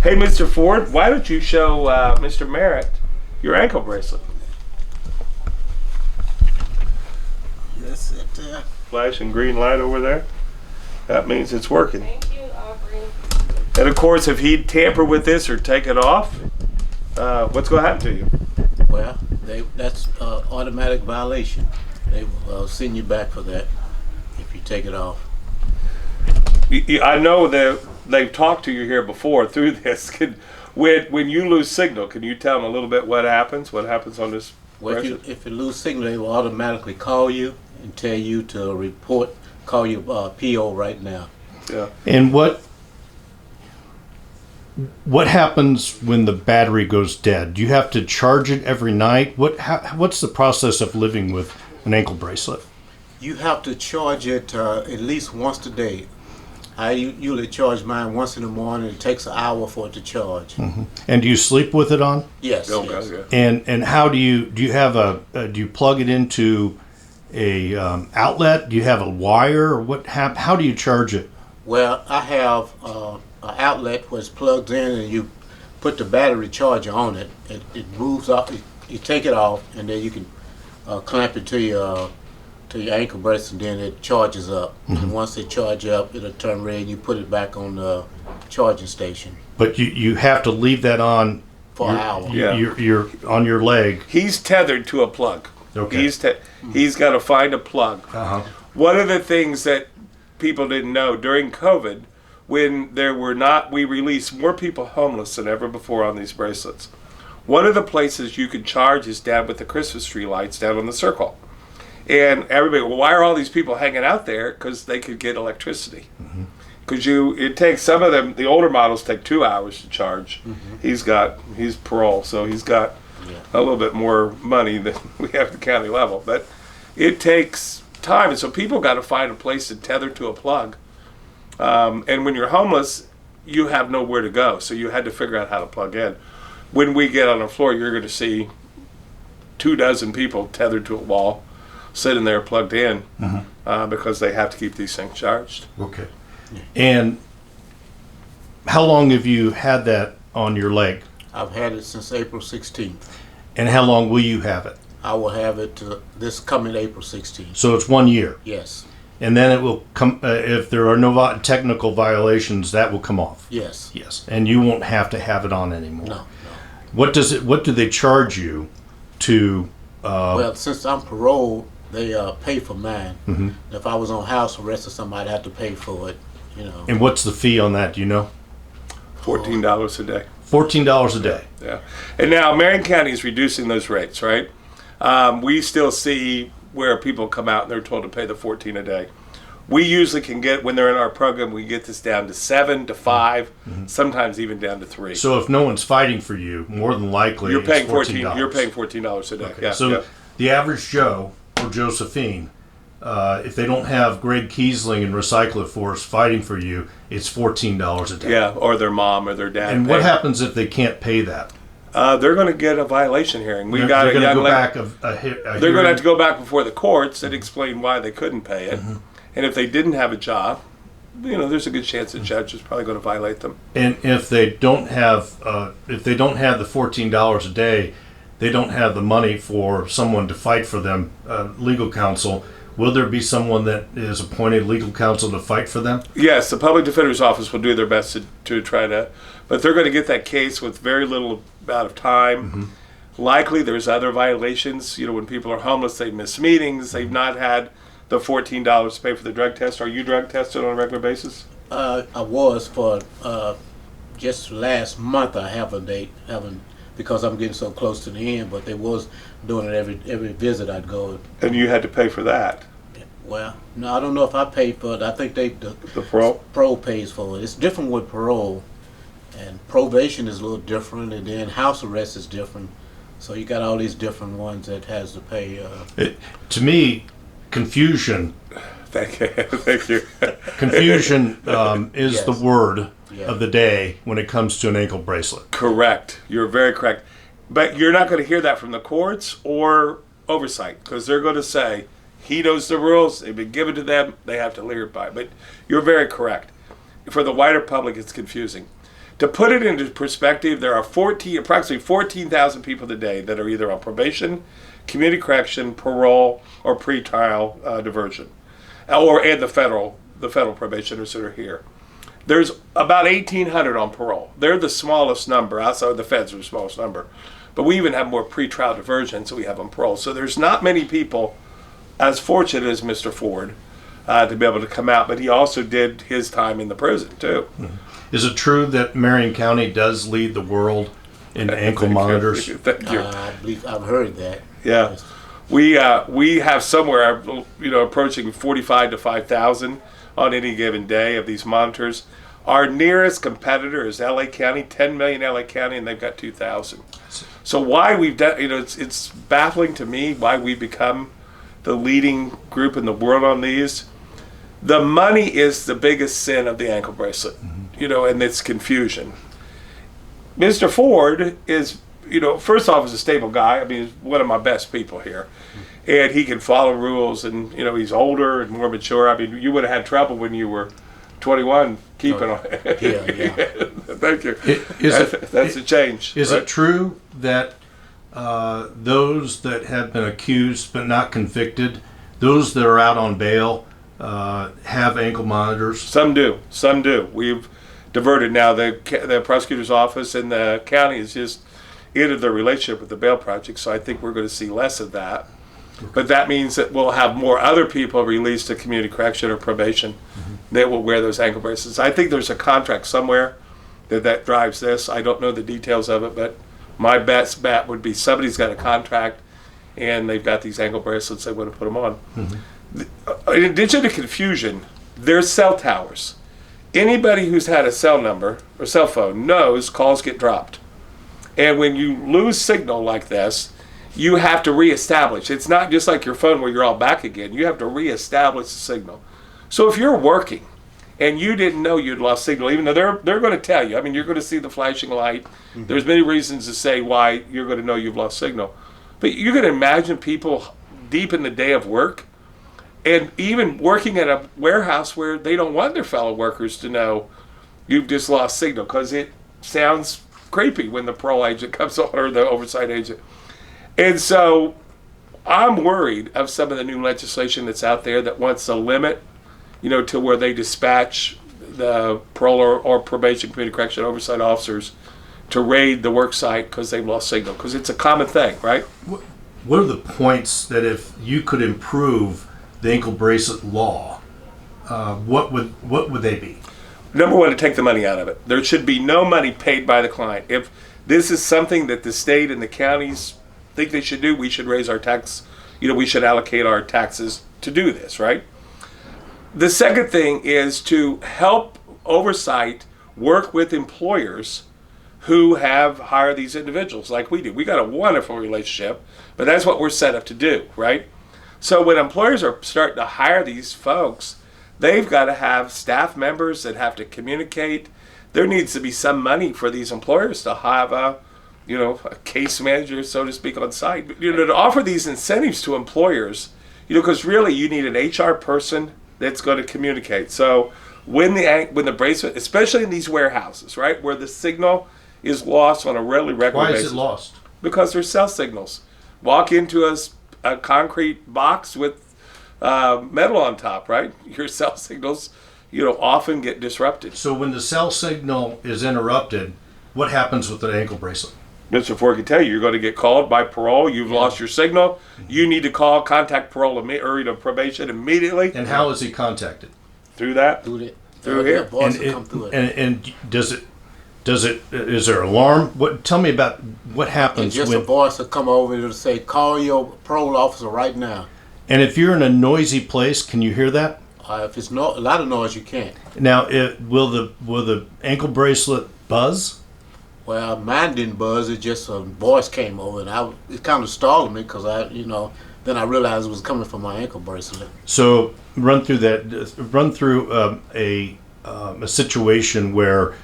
Hey, Mr. Ford, why don't you show Mr. Merritt your ankle bracelet? That's it. Flashing green light over there. That means it's working. Thank you, Aubrey. And of course, if he'd tamper with this or take it off, what's going to happen to you? Well, that's automatic violation. They will send you back for that if you take it off. I know that they've talked to you here before through this. When you lose signal, can you tell them a little bit what happens? What happens on this? Well, if you lose signal, they will automatically call you and tell you to report. Call your PO right now. Yeah. And what happens when the battery goes dead? Do you have to charge it every night? What's the process of living with an ankle bracelet? You have to charge it at least once a day. I usually charge mine once in the morning. It takes an hour for it to charge. Mm-hmm. And do you sleep with it on? Yes. Oh, yes. yeah. And how do you have do you plug it into a outlet? Do you have a wire? Or how do you charge it? Well, I have an outlet where it's plugged in, and you put the battery charger on it. It moves up. You take it off, and then you can clamp it to your ankle bracelet, and then it charges up. Mm-hmm. And once it charges up, it'll turn red, and you put it back on the charging station. But you have to leave that on for an hour. You're on your leg. He's tethered to a plug. Okay. He's got to find a plug. Uh-huh. One of the things that people didn't know during COVID, when we released more people homeless than ever before on these bracelets. One of the places you could charge is down with the Christmas tree lights down on the circle. And everybody, well, why are all these people hanging out there? Because they could get electricity. Because it takes some of them. The older models take 2 hours to charge. Mm-hmm. He's parole, so he's got a little bit more money than we have at the county level. But it takes time, and so people got to find a place to tether to a plug. And when you're homeless, you have nowhere to go, so you had to figure out how to plug in. When we get on the floor, you're going to see 24 people tethered to a wall, sitting there plugged in, because they have to keep these things charged. Okay. And how long have you had that on your leg? I've had it since April 16th. And how long will you have it? I will have it this coming April 16th. So it's 1 year. Yes. And then it will come, if there are no technical violations, that will come off. Yes. Yes. And you won't have to have it on anymore. No. What do they charge you to? Well, since I'm paroled, they pay for mine. Mm-hmm. If I was on house arrest or somebody, I'd have to pay for it. And what's the fee on that? Do you know? $14 a day. $14 a day. Yeah. And now Marion County is reducing those rates, right? We still see where people come out and they're told to pay the $14 a day. We usually can get, when they're in our program, we get this down to 7 to 5, sometimes even down to 3. So if no one's fighting for you, more than likely you're paying $14. You're paying $14 a day. Okay. Yeah. So the average Joe or Josephine, if they don't have Greg Kiesling and Recycle It For Us fighting for you, it's $14 a day. Yeah, or their mom or their dad. And what happens if they can't pay that? They're going to get a violation hearing. They're going to go back. They're going to have to go back before the courts and explain why they couldn't pay it. And if they didn't have a job, there's a good chance the judge is probably going to violate them. And if they don't have, the $14 a day, they don't have the money for someone to fight for them, legal counsel. Will there be someone that is appointed legal counsel to fight for them? Yes, the public defender's office will do their best to try to, but they're going to get that case with very little amount of time. Likely there's other violations. When people are homeless, they miss meetings. They've not had the $14 to pay for the drug test. Are you drug tested on a regular basis? I was for just last month. I haven't because I'm getting so close to the end. But they was doing it every visit I'd go. And you had to pay for that. Well, no, I don't know if I paid for it. I think the parole pays for it. It's different with parole, and probation is a little different, and then house arrest is different. So you got all these different ones that has to pay. To me, confusion. Thank you. Confusion is Yes. the word of the day when it comes to an ankle bracelet. Correct. You're very correct. But you're not going to hear that from the courts or oversight, because they're going to say, he knows the rules, they've been given to them, they have to live by. But you're very correct. For the wider public, it's confusing. To put it into perspective, there are approximately 14,000 people today that are either on probation, community correction, parole, or pretrial diversion, and the federal probationers that are here. There's about 1,800 on parole. They're the smallest number. Outside of the feds are the smallest number. But we even have more pretrial diversions than we have on parole. So there's not many people as fortunate as Mr. Ford to be able to come out. But he also did his time in the prison, too. Is it true that Marion County does lead the world in ankle monitors? Thank you. I believe I've heard that. Yeah. We have somewhere, approaching 45 to 5,000 on any given day of these monitors. Our nearest competitor is LA County, 10 million LA County, and they've got 2,000. So why we've done, it's baffling to me why we've become the leading group in the world on these. The money is the biggest sin of the ankle bracelet, and it's confusion. Mr. Ford is, first off, is a stable guy. I mean, he's one of my best people here. And he can follow rules, and, he's older and more mature. I mean, you would have had trouble when you were 21 keeping on. Yeah. Thank you. That's a change. Is it true that those that have been accused but not convicted, those that are out on bail, have ankle monitors? Some do. We've diverted now. The prosecutor's office in the county has just ended their relationship with the bail project, so I think we're going to see less of that. Okay. But that means that we'll have more other people released to community correction or probation that will wear those ankle bracelets. I think there's a contract somewhere that drives this. I don't know the details of it, but my best bet would be somebody's got a contract and they've got these ankle bracelets, they want to put them on. In addition to confusion, there's cell towers. Anybody who's had a cell number or cell phone knows calls get dropped. And when you lose signal like this, you have to reestablish. It's not just like your phone where you're all back again. You have to reestablish the signal. So if you're working and you didn't know you'd lost signal, even though they're going to tell you, I mean, you're going to see the flashing light. There's many reasons to say why you're going to know you've lost signal. But you can imagine people deep in the day of work and even working at a warehouse where they don't want their fellow workers to know you've just lost signal because it sounds creepy when the parole agent comes on or the oversight agent. And so I'm worried of some of the new legislation that's out there that wants to limit, to where they dispatch the parole or probation community correction oversight officers to raid the work site because they've lost signal, because it's a common thing, right? What are the points that if you could improve the ankle bracelet law, what would they be? Number one, to take the money out of it. There should be no money paid by the client. If this is something that the state and the counties think they should do, we should raise our tax, we should allocate our taxes to do this, right? The second thing is to help oversight work with employers who have hired these individuals like we do. We got a wonderful relationship, but that's what we're set up to do, right? So when employers are starting to hire these folks, they've got to have staff members that have to communicate. There needs to be some money for these employers to have a case manager, so to speak, on site. To offer these incentives to employers, because really you need an HR person that's going to communicate. So when the bracelet, especially in these warehouses, right, where the signal is lost on a really regular basis. Why is it lost? Because there's cell signals. Walk into a concrete box with metal on top, right? Your cell signals, often get disrupted. So when the cell signal is interrupted, what happens with the ankle bracelet? Mr. Ford can tell you, you're going to get called by parole. You've lost your signal. You need to contact parole or probation immediately. And how is he contacted? Through that. Through here. And is there an alarm? Tell me about what happens. And just a voice will come over and it'll say, "Call your parole officer right now." And if you're in a noisy place, can you hear that? If it's a lot of noise, you can't. Now, will the ankle bracelet buzz? Well, mine didn't buzz. It just a voice came over, and it kind of startled me because then I realized it was coming from my ankle bracelet. So run through a situation where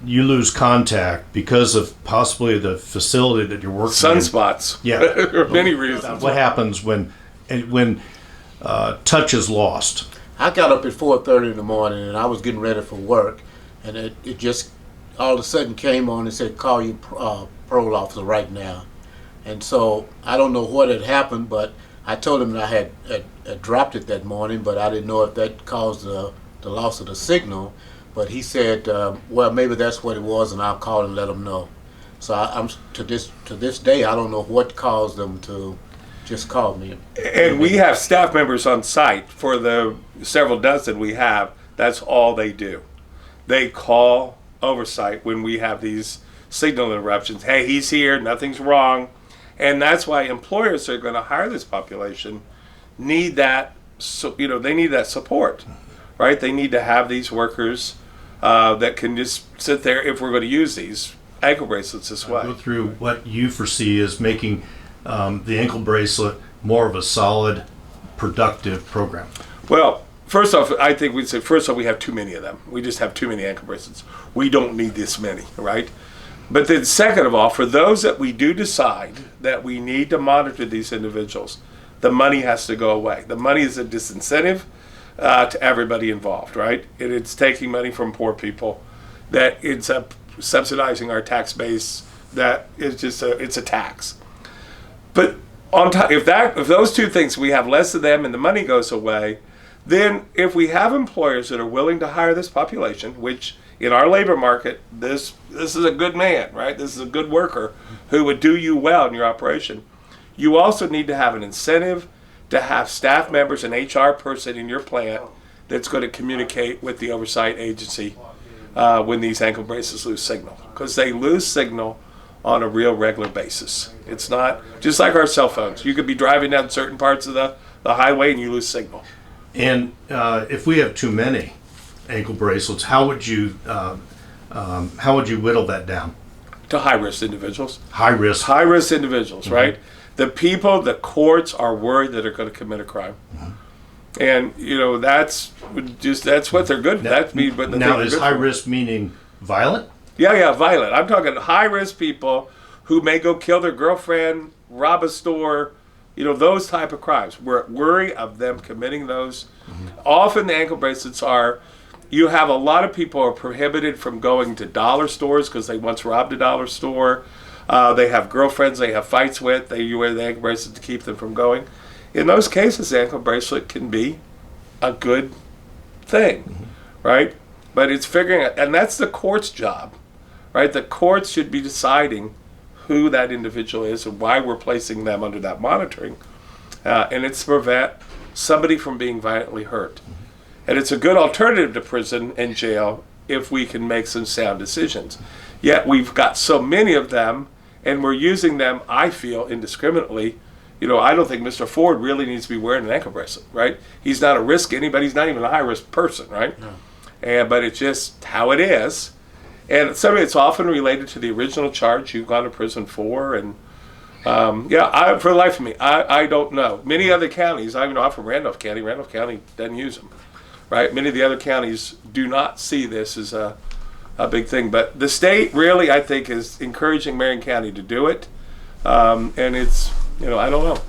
you lose contact because of possibly the facility that you're working Sunspots. Yeah. There are many reasons. What happens when touch is lost? I got up at 4:30 in the morning, and I was getting ready for work. and it just all of a sudden came on and said, call your parole officer right now. And so I don't know what had happened, but I told him that I had dropped it that morning, but I didn't know if that caused the loss of the signal. But he said, well, maybe that's what it was, and I'll call and let them know. So I'm to this day, I don't know what caused them to just call me. And we have staff members on site for the several dozen we have. That's all they do. They call oversight when we have these signal interruptions. Hey, he's here, nothing's wrong. And that's why employers that are going to hire this population need that, they need that support, right? They need to have these workers that can just sit there if we're going to use these ankle bracelets this way. Go through what you foresee as making the ankle bracelet more of a solid, productive program. Well, first off, I think we'd say, we have too many of them. We just have too many ankle bracelets. We don't need this many, right? But then second of all, for those that we do decide that we need to monitor these individuals, the money has to go away. The money is a disincentive to everybody involved, right? It's taking money from poor people, that it's subsidizing our tax base, that is just it's a tax. But on top, if those two things, we have less of them and the money goes away, then if we have employers that are willing to hire this population, which in our labor market, this is a good man, right? This is a good worker who would do you well in your operation. You also need to have an incentive to have staff members, an HR person in your plant that's going to communicate with the oversight agency when these ankle bracelets lose signal, because they lose signal on a real regular basis. It's not just like our cell phones. You could be driving down certain parts of the highway and you lose signal. And if we have too many ankle bracelets, how would you whittle that down? To high-risk individuals. High-risk individuals, right? The people the courts are worried that are going to commit a crime. And, that's what they're good at. Now, is high risk meaning violent? Yeah, violent. I'm talking high-risk people who may go kill their girlfriend, rob a store, those type of crimes. We're worried of them committing those. Often the ankle bracelets you have a lot of people are prohibited from going to dollar stores because they once robbed a dollar store. They have girlfriends they have fights with. You wear the ankle bracelet to keep them from going. In those cases, the ankle bracelet can be a good thing, right? But it's figuring out, and that's the court's job, right? The courts should be deciding who that individual is and why we're placing them under that monitoring. And it's to prevent somebody from being violently hurt. And it's a good alternative to prison and jail if we can make some sound decisions. Yet we've got so many of them, and we're using them, I feel, indiscriminately. I don't think Mr. Ford really needs to be wearing an ankle bracelet, right? He's not a risk anybody. He's not even a high-risk person, right? No. But it's just how it is. And it's often related to the original charge you've gone to prison for. And, for the life of me, I don't know. Many other counties, I'm from Randolph County. Randolph County doesn't use them. Right, many of the other counties do not see this as a big thing, but the state really, I think, is encouraging Marion County to do it, and it's, I don't know.